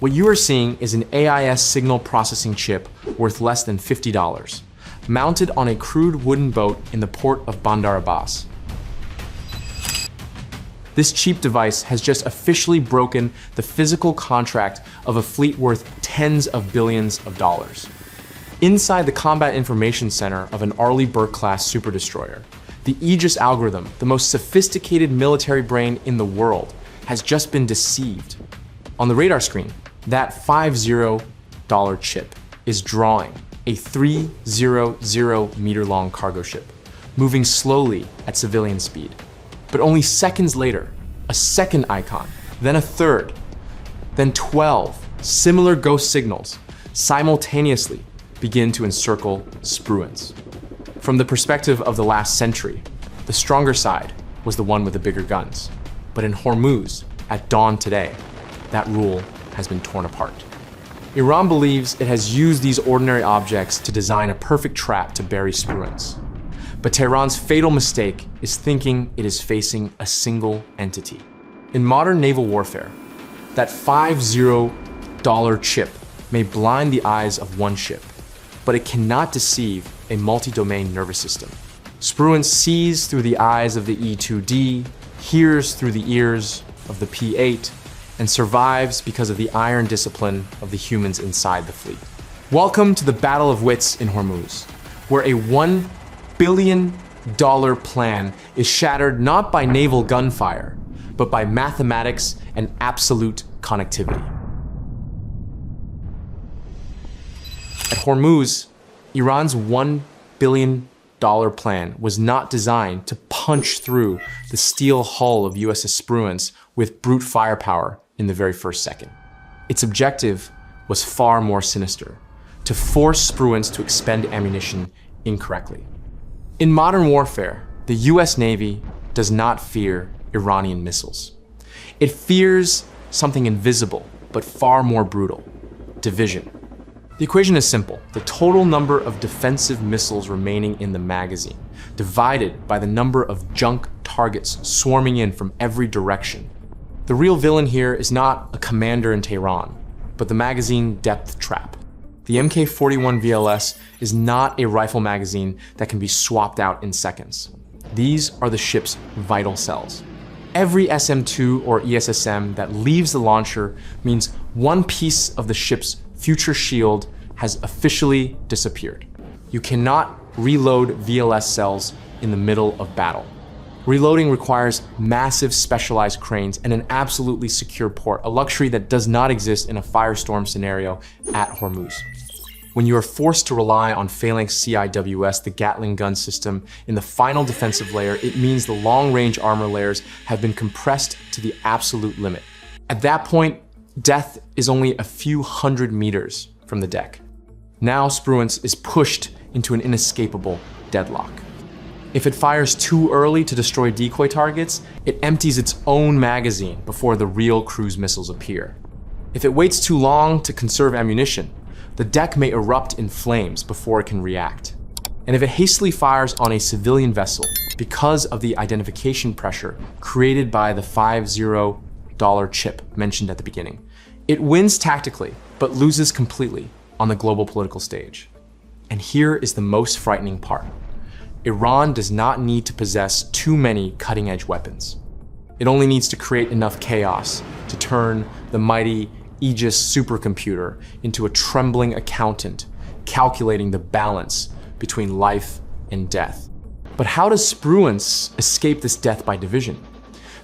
What you are seeing is an AIS signal processing chip worth less than $50, mounted on a crude wooden boat in the port of Bandar Abbas. This cheap device has just officially broken the physical contract of a fleet worth tens of billions of dollars. Inside the Combat Information Center of an Arleigh Burke-class superdestroyer, the Aegis algorithm, the most sophisticated military brain in the world, has just been deceived. On the radar screen, that $50 chip is drawing a 300-meter-long cargo ship, moving slowly at civilian speed. But only seconds later, a second icon, then a third, then 12 similar ghost signals simultaneously begin to encircle Spruance. From the perspective of the last century, the stronger side was the one with the bigger guns. But in Hormuz, at dawn today, that rule has been torn apart. Iran believes it has used these ordinary objects to design a perfect trap to bury Spruance. But Tehran's fatal mistake is thinking it is facing a single entity. In modern naval warfare, that $50 chip may blind the eyes of one ship, but it cannot deceive a multi-domain nervous system. Spruance sees through the eyes of the E-2D, hears through the ears of the P-8, and survives because of the iron discipline of the humans inside the fleet. Welcome to the battle of wits in Hormuz, where a $1 billion plan is shattered not by naval gunfire, but by mathematics and absolute connectivity. At Hormuz, Iran's $1 billion plan was not designed to punch through the steel hull of USS Spruance with brute firepower in the very first second. Its objective was far more sinister: to force Spruance to expend ammunition incorrectly. In modern warfare, the US Navy does not fear Iranian missiles. It fears something invisible, but far more brutal: division. The equation is simple: the total number of defensive missiles remaining in the magazine, divided by the number of junk targets swarming in from every direction. The real villain here is not a commander in Tehran, but the magazine depth trap. The Mk-41 VLS is not a rifle magazine that can be swapped out in seconds. These are the ship's vital cells. Every SM-2 or ESSM that leaves the launcher means one piece of the ship's future shield has officially disappeared. You cannot reload VLS cells in the middle of battle. Reloading requires massive specialized cranes and an absolutely secure port, a luxury that does not exist in a firestorm scenario at Hormuz. When you are forced to rely on Phalanx CIWS, the Gatling gun system, in the final defensive layer, it means the long-range armor layers have been compressed to the absolute limit. At that point, death is only a few hundred meters from the deck. Now Spruance is pushed into an inescapable deadlock. If it fires too early to destroy decoy targets, it empties its own magazine before the real cruise missiles appear. If it waits too long to conserve ammunition, the deck may erupt in flames before it can react. And if it hastily fires on a civilian vessel because of the identification pressure created by the $50 chip mentioned at the beginning, it wins tactically, but loses completely on the global political stage. And here is the most frightening part: Iran does not need to possess too many cutting-edge weapons. It only needs to create enough chaos to turn the mighty Aegis supercomputer into a trembling accountant calculating the balance between life and death. But how does Spruance escape this death by division?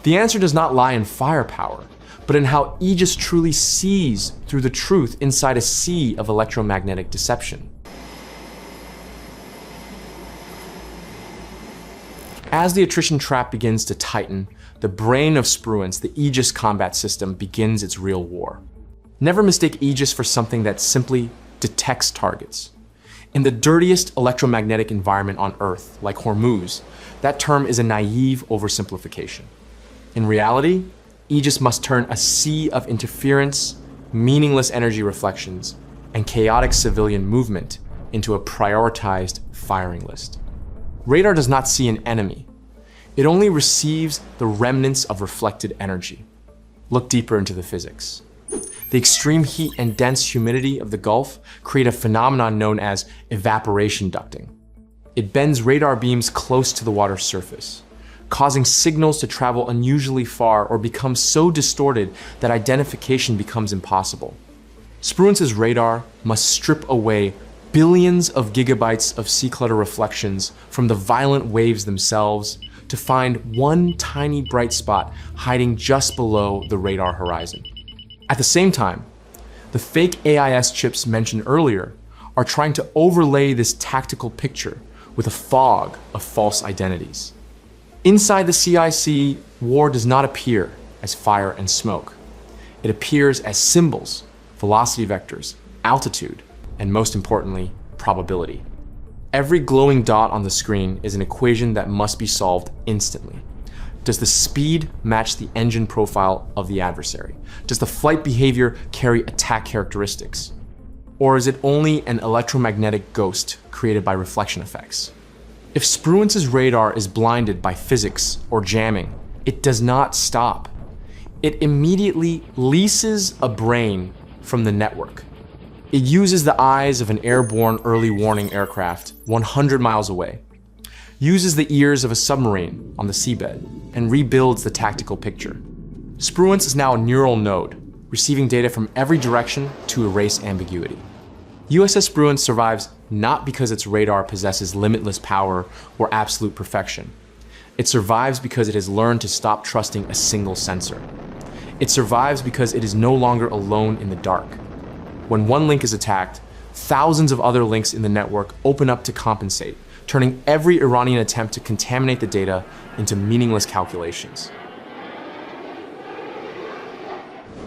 The answer does not lie in firepower, but in how Aegis truly sees through the truth inside a sea of electromagnetic deception. As the attrition trap begins to tighten, the brain of Spruance, the Aegis combat system, begins its real war. Never mistake Aegis for something that simply detects targets. In the dirtiest electromagnetic environment on Earth, like Hormuz, that term is a naive oversimplification. In reality, Aegis must turn a sea of interference, meaningless energy reflections, and chaotic civilian movement into a prioritized firing list. Radar does not see an enemy. It only receives the remnants of reflected energy. Look deeper into the physics. The extreme heat and dense humidity of the Gulf create a phenomenon known as evaporation ducting. It bends radar beams close to the water's surface, causing signals to travel unusually far or become so distorted that identification becomes impossible. Spruance's radar must strip away billions of gigabytes of sea clutter reflections from the violent waves themselves to find one tiny bright spot hiding just below the radar horizon. At the same time, the fake AIS chips mentioned earlier are trying to overlay this tactical picture with a fog of false identities. Inside the CIC, war does not appear as fire and smoke. It appears as symbols, velocity vectors, altitude, and most importantly, probability. Every glowing dot on the screen is an equation that must be solved instantly. Does the speed match the engine profile of the adversary? Does the flight behavior carry attack characteristics? Or is it only an electromagnetic ghost created by reflection effects? If Spruance's radar is blinded by physics or jamming, it does not stop. It immediately leases a brain from the network. It uses the eyes of an airborne early warning aircraft 100 miles away, uses the ears of a submarine on the seabed, and rebuilds the tactical picture. Spruance is now a neural node, receiving data from every direction to erase ambiguity. USS Spruance survives not because its radar possesses limitless power or absolute perfection. It survives because it has learned to stop trusting a single sensor. It survives because it is no longer alone in the dark. When one link is attacked, thousands of other links in the network open up to compensate, turning every Iranian attempt to contaminate the data into meaningless calculations.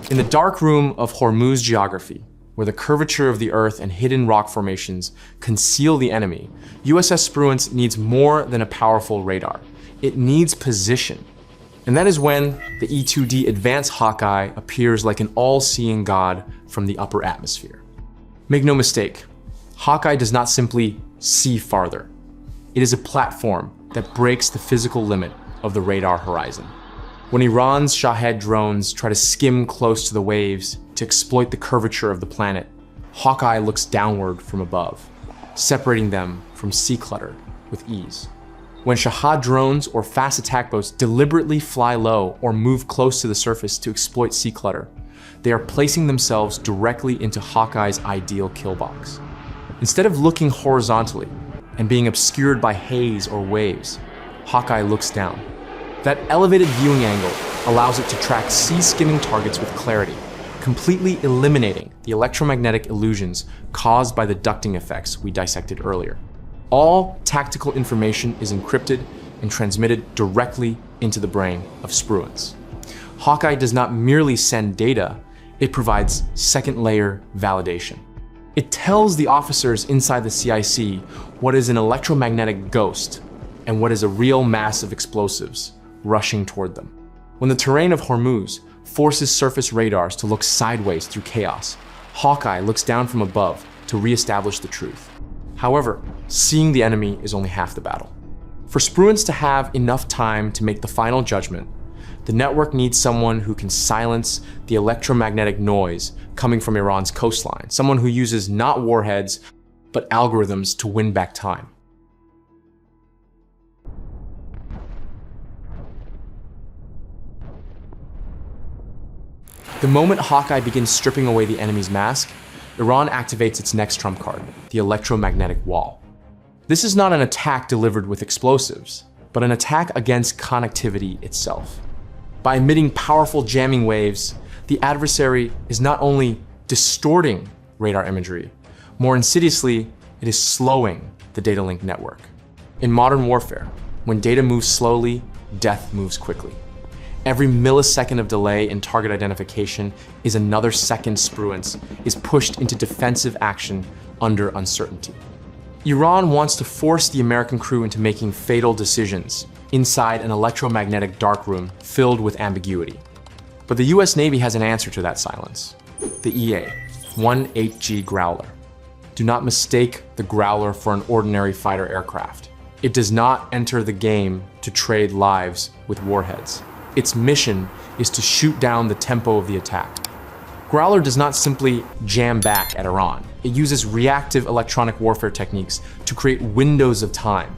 In the dark room of Hormuz geography, where the curvature of the Earth and hidden rock formations conceal the enemy, USS Spruance needs more than a powerful radar. It needs position. And that is when the E-2D Advanced Hawkeye appears like an all-seeing god from the upper atmosphere. Make no mistake, Hawkeye does not simply see farther. It is a platform that breaks the physical limit of the radar horizon. When Iran's Shahed drones try to skim close to the waves to exploit the curvature of the planet, Hawkeye looks downward from above, separating them from sea clutter with ease. When Shahed drones or fast attack boats deliberately fly low or move close to the surface to exploit sea clutter, they are placing themselves directly into Hawkeye's ideal kill box. Instead of looking horizontally and being obscured by haze or waves, Hawkeye looks down. That elevated viewing angle allows it to track sea-skimming targets with clarity, completely eliminating the electromagnetic illusions caused by the ducting effects we dissected earlier. All tactical information is encrypted and transmitted directly into the brain of Spruance. Hawkeye does not merely send data, it provides second-layer validation. It tells the officers inside the CIC what is an electromagnetic ghost and what is a real mass of explosives rushing toward them. When the terrain of Hormuz forces surface radars to look sideways through chaos, Hawkeye looks down from above to reestablish the truth. However, seeing the enemy is only half the battle. For Spruance to have enough time to make the final judgment, the network needs someone who can silence the electromagnetic noise coming from Iran's coastline, someone who uses not warheads, but algorithms to win back time. The moment Hawkeye begins stripping away the enemy's mask, Iran activates its next trump card, the electromagnetic wall. This is not an attack delivered with explosives, but an attack against connectivity itself. By emitting powerful jamming waves, the adversary is not only distorting radar imagery, more insidiously, it is slowing the data link network. In modern warfare, when data moves slowly, death moves quickly. Every millisecond of delay in target identification is another second Spruance is pushed into defensive action under uncertainty. Iran wants to force the American crew into making fatal decisions inside an electromagnetic darkroom filled with ambiguity. But the US Navy has an answer to that silence. The EA-18G Growler. Do not mistake the Growler for an ordinary fighter aircraft. It does not enter the game to trade lives with warheads. Its mission is to shoot down the tempo of the attack. Growler does not simply jam back at Iran. It uses reactive electronic warfare techniques to create windows of time.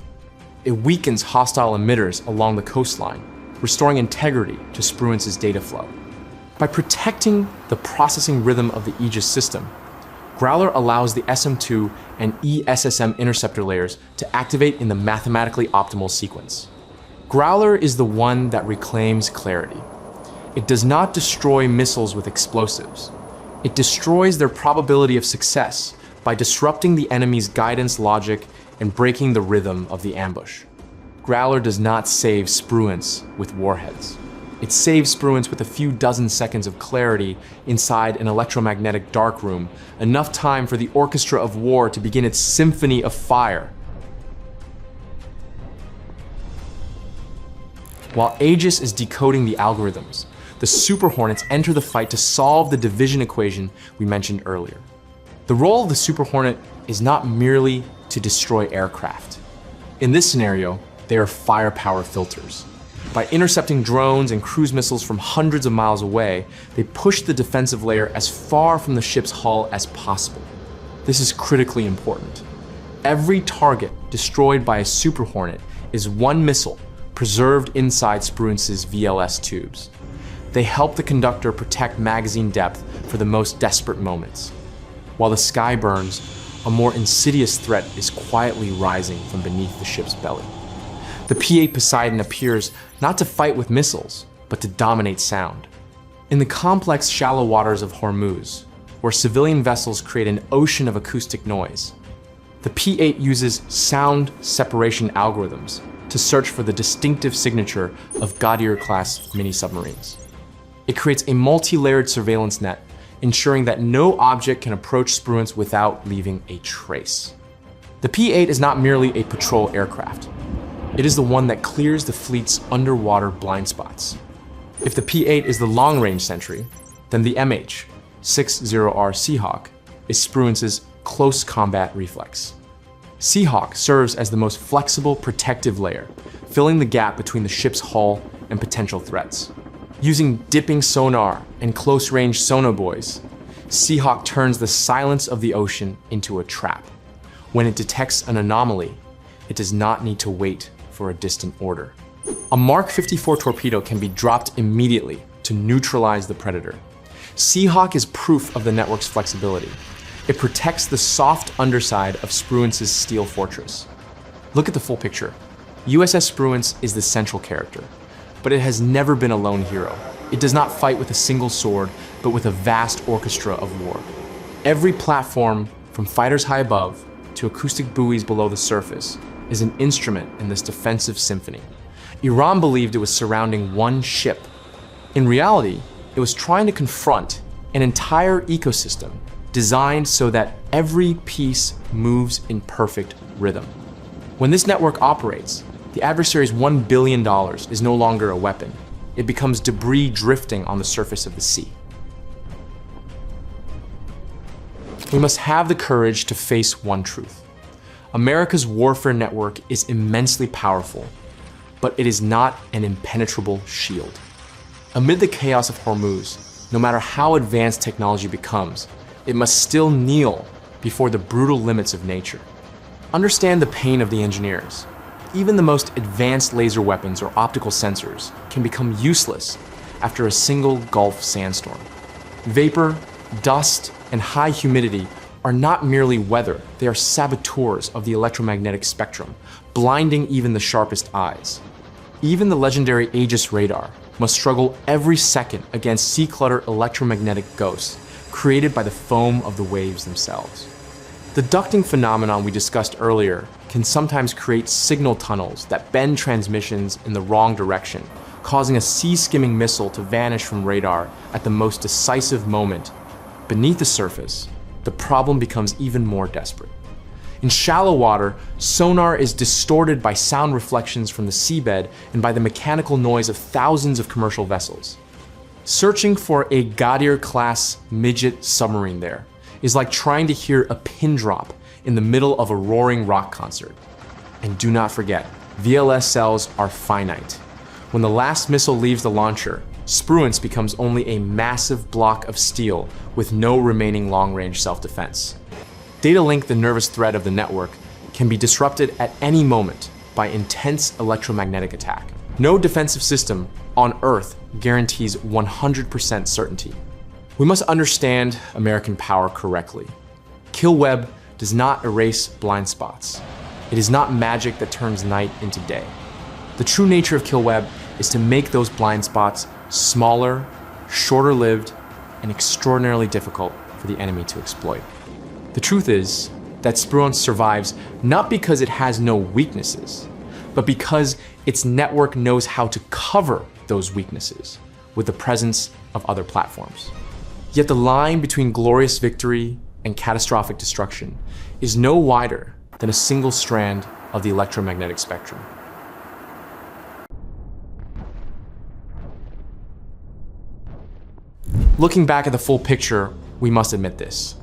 It weakens hostile emitters along the coastline, restoring integrity to Spruance's data flow. By protecting the processing rhythm of the Aegis system, Growler allows the SM2 and ESSM interceptor layers to activate in the mathematically optimal sequence. Growler is the one that reclaims clarity. It does not destroy missiles with explosives. It destroys their probability of success by disrupting the enemy's guidance logic and breaking the rhythm of the ambush. Growler does not save Spruance with warheads. It saves Spruance with a few dozen seconds of clarity inside an electromagnetic darkroom, enough time for the orchestra of war to begin its symphony of fire. While Aegis is decoding the algorithms, the Super Hornets enter the fight to solve the division equation we mentioned earlier. The role of the Super Hornet is not merely to destroy aircraft. In this scenario, they are firepower filters. By intercepting drones and cruise missiles from hundreds of miles away, they push the defensive layer as far from the ship's hull as possible. This is critically important. Every target destroyed by a Super Hornet is one missile preserved inside Spruance's VLS tubes. They help the conductor protect magazine depth for the most desperate moments. While the sky burns, a more insidious threat is quietly rising from beneath the ship's belly. The P-8 Poseidon appears not to fight with missiles, but to dominate sound. In the complex shallow waters of Hormuz, where civilian vessels create an ocean of acoustic noise, the P-8 uses sound separation algorithms to search for the distinctive signature of Gaudier-class mini-submarines. It creates a multi-layered surveillance net, ensuring that no object can approach Spruance without leaving a trace. The P-8 is not merely a patrol aircraft. It is the one that clears the fleet's underwater blind spots. If the P-8 is the long-range sentry, then the MH-60R Seahawk is Spruance's close combat reflex. Seahawk serves as the most flexible protective layer, filling the gap between the ship's hull and potential threats. Using dipping sonar and close-range sonobuoys, Seahawk turns the silence of the ocean into a trap. When it detects an anomaly, it does not need to wait for a distant order. A Mark 54 torpedo can be dropped immediately to neutralize the predator. Seahawk is proof of the network's flexibility. It protects the soft underside of Spruance's steel fortress. Look at the full picture. USS Spruance is the central character, but it has never been a lone hero. It does not fight with a single sword, but with a vast orchestra of war. Every platform, from fighters high above to acoustic buoys below the surface, is an instrument in this defensive symphony. Iran believed it was surrounding one ship. In reality, it was trying to confront an entire ecosystem designed so that every piece moves in perfect rhythm. When this network operates, the adversary's $1 billion is no longer a weapon. It becomes debris drifting on the surface of the sea. We must have the courage to face one truth. America's warfare network is immensely powerful, but it is not an impenetrable shield. Amid the chaos of Hormuz, no matter how advanced technology becomes, it must still kneel before the brutal limits of nature. Understand the pain of the engineers. Even the most advanced laser weapons or optical sensors can become useless after a single Gulf sandstorm. Vapor, dust, and high humidity are not merely weather, they are saboteurs of the electromagnetic spectrum, blinding even the sharpest eyes. Even the legendary Aegis radar must struggle every second against sea clutter electromagnetic ghosts created by the foam of the waves themselves. The ducting phenomenon we discussed earlier can sometimes create signal tunnels that bend transmissions in the wrong direction, causing a sea-skimming missile to vanish from radar at the most decisive moment. Beneath the surface, the problem becomes even more desperate. In shallow water, sonar is distorted by sound reflections from the seabed and by the mechanical noise of thousands of commercial vessels. Searching for a Gaudier-class midget submarine there is like trying to hear a pin drop in the middle of a roaring rock concert. And do not forget, VLS cells are finite. When the last missile leaves the launcher, Spruance becomes only a massive block of steel with no remaining long-range self-defense. Data link, the nervous thread of the network, can be disrupted at any moment by intense electromagnetic attack. No defensive system on Earth guarantees 100% certainty. We must understand American power correctly. Kill web does not erase blind spots. It is not magic that turns night into day. The true nature of kill web is to make those blind spots smaller, shorter-lived, and extraordinarily difficult for the enemy to exploit. The truth is that Spruance survives not because it has no weaknesses, but because its network knows how to cover those weaknesses with the presence of other platforms. Yet the line between glorious victory and catastrophic destruction is no wider than a single strand of the electromagnetic spectrum. Looking back at the full picture, we must admit this.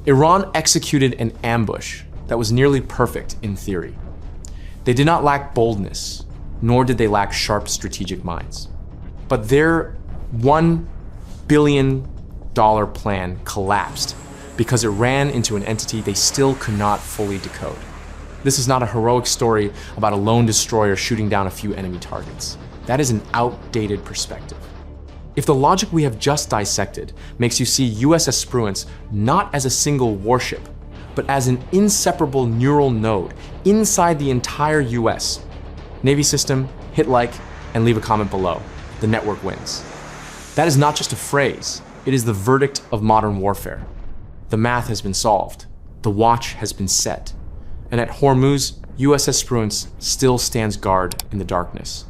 Iran executed an ambush that was nearly perfect in theory. They did not lack boldness, nor did they lack sharp strategic minds. But their $1 billion plan collapsed because it ran into an entity they still could not fully decode. This is not a heroic story about a lone destroyer shooting down a few enemy targets. That is an outdated perspective. If the logic we have just dissected makes you see USS Spruance not as a single warship, but as an inseparable neural node inside the entire US, Navy system, hit like, and leave a comment below. The network wins. That is not just a phrase, it is the verdict of modern warfare. The math has been solved, the watch has been set, and at Hormuz, USS Spruance still stands guard in the darkness.